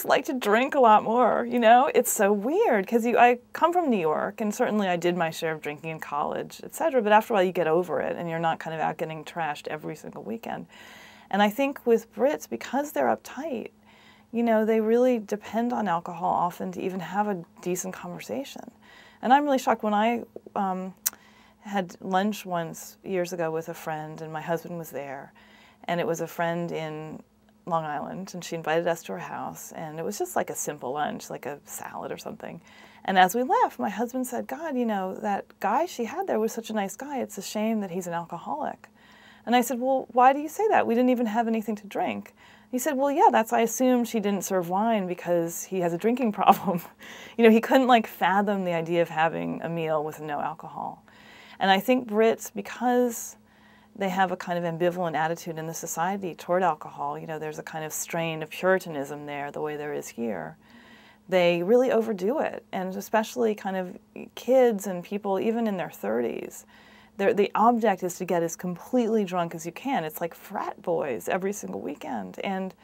just like to drink a lot more, you know? It's so weird because I come from New York, and certainly I did my share of drinking in college, etc. But after a while you get over it and you're not kind of out getting trashed every single weekend. And I think with Brits, because they're uptight, you know, they really depend on alcohol often to even have a decent conversation. And I'm really shocked when I had lunch once years ago with a friend, and my husband was there, and it was a friend in Long Island, and she invited us to her house, and it was just like a simple lunch, like a salad or something. And as we left, my husband said, God, you know, that guy she had there was such a nice guy. It's a shame that he's an alcoholic. And I said, well, why do you say that? We didn't even have anything to drink. He said, well, yeah, I assumed she didn't serve wine because he has a drinking problem. You know, he couldn't like fathom the idea of having a meal with no alcohol. And I think Brits, because they have a kind of ambivalent attitude in the society toward alcohol, you know, there's a kind of strain of puritanism there, the way there is here. They really overdo it, and especially kind of kids and people even in their 30s. The object is to get as completely drunk as you can. It's like frat boys every single weekend. And,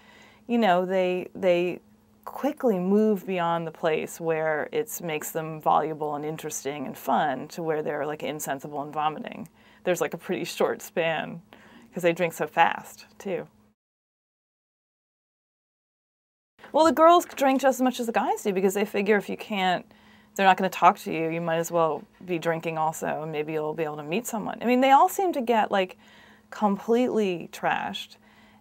you know, they quickly move beyond the place where it makes them voluble and interesting and fun to where they're like insensible and vomiting. There's like a pretty short span because they drink so fast, too. Well, the girls drink just as much as the guys do because they figure if you can't, they're not going to talk to you, you might as well be drinking also, and maybe you'll be able to meet someone. I mean, they all seem to get like completely trashed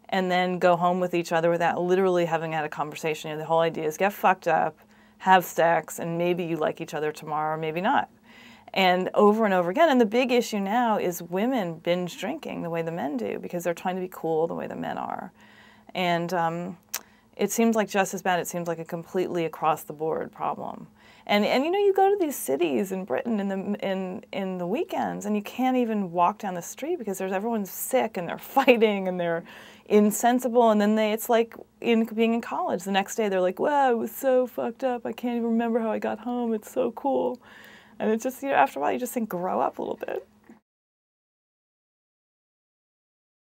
and then go home with each other without literally having had a conversation. You know, the whole idea is get fucked up, have sex, and maybe you like each other tomorrow, or maybe not. And over again. And the big issue now is women binge drinking the way the men do because they're trying to be cool the way the men are. And it seems like just as bad. It seems like a completely across-the-board problem. And you know, you go to these cities in Britain in the weekends, and you can't even walk down the street because everyone's sick and they're fighting and they're insensible. And then it's like being in college. The next day they're like, "Wow, I was so fucked up. I can't even remember how I got home. It's so cool." And it's just, you know, after a while you just think, grow up a little bit.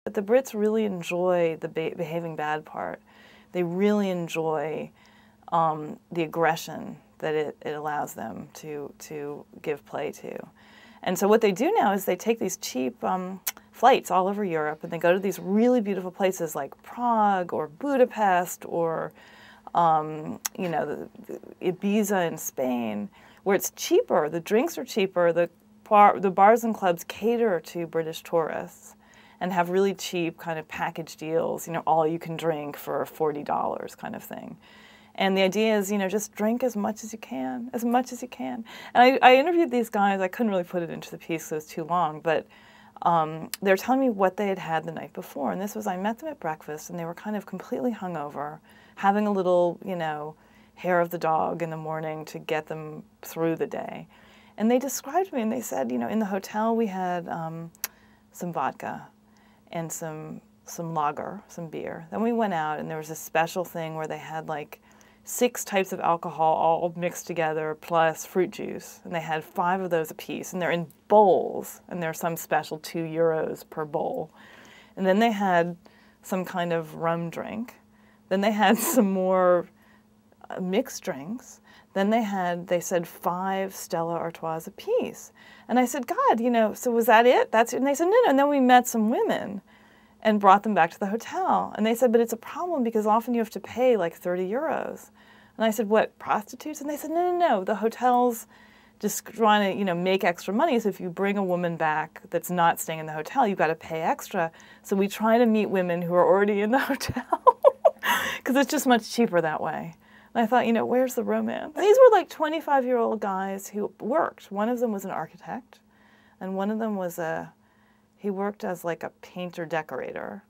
But the Brits really enjoy the behaving bad part. They really enjoy the aggression that it allows them to give play to. And so what they do now is they take these cheap flights all over Europe, and they go to these really beautiful places like Prague or Budapest or you know, Ibiza in Spain, where it's cheaper, the drinks are cheaper, the bars and clubs cater to British tourists and have really cheap kind of package deals, you know, all you can drink for $40 kind of thing. And the idea is, you know, just drink as much as you can, as much as you can. And I interviewed these guys. I couldn't really put it into the piece because it was too long, but they were telling me what they had had the night before. And this was, I met them at breakfast, and they were kind of completely hungover, having a little, you know, hair of the dog in the morning to get them through the day. And they described me, and they said, you know, in the hotel we had some vodka and some lager, some beer. Then we went out, and there was a special thing where they had like 6 types of alcohol all mixed together plus fruit juice, and they had 5 of those apiece, and they're in bowls, and they're some special €2 per bowl. And then they had some kind of rum drink. Then they had some more mixed drinks. Then they said 5 Stella Artois apiece. And I said, God, you know, so was that it? And they said, no, no. And then we met some women and brought them back to the hotel. And they said, but it's a problem because often you have to pay like €30. And I said, what, prostitutes? And they said, no, no, no, the hotel's just trying to, you know, make extra money. So if you bring a woman back that's not staying in the hotel, you've got to pay extra. So we try to meet women who are already in the hotel because it's just much cheaper that way. And I thought, you know, where's the romance? These were like 25-year-old guys who worked. One of them was an architect, and one of them was he worked as like a painter-decorator.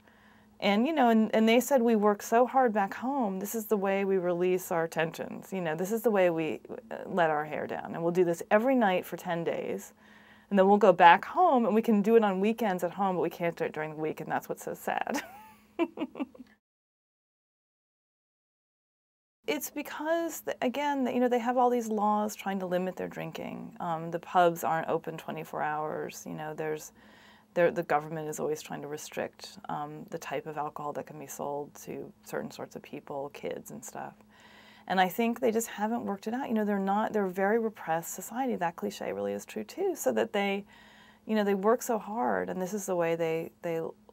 And, you know, and they said, we work so hard back home, this is the way we release our tensions. You know, this is the way we let our hair down. And we'll do this every night for 10 days. And then we'll go back home, and we can do it on weekends at home, but we can't do it during the week, and that's what's so sad. It's because, again, you know, they have all these laws trying to limit their drinking. The pubs aren't open 24 hours. You know, the government is always trying to restrict the type of alcohol that can be sold to certain sorts of people, kids and stuff. And I think they just haven't worked it out. You know, they're a very repressed society. That cliche really is true too. So that they, you know, they work so hard, and this is the way they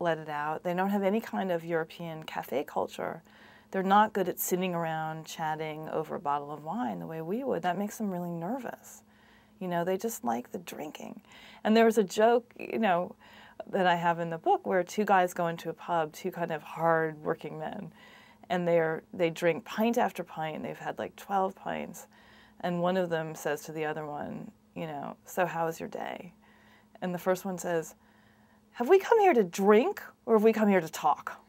let it out. They don't have any kind of European cafe culture. They're not good at sitting around chatting over a bottle of wine the way we would. That makes them really nervous. You know, they just like the drinking. And there was a joke, you know, that I have in the book where two guys go into a pub, two kind of hard working men, and they drink pint after pint. They've had like 12 pints. And one of them says to the other one, you know, so how was your day? And the first one says, have we come here to drink or have we come here to talk?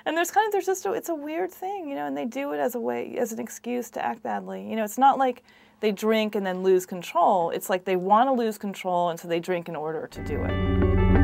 And there's just it's a weird thing, you know, and they do it as an excuse to act badly. You know, it's not like they drink and then lose control. It's like they want to lose control, and so they drink in order to do it.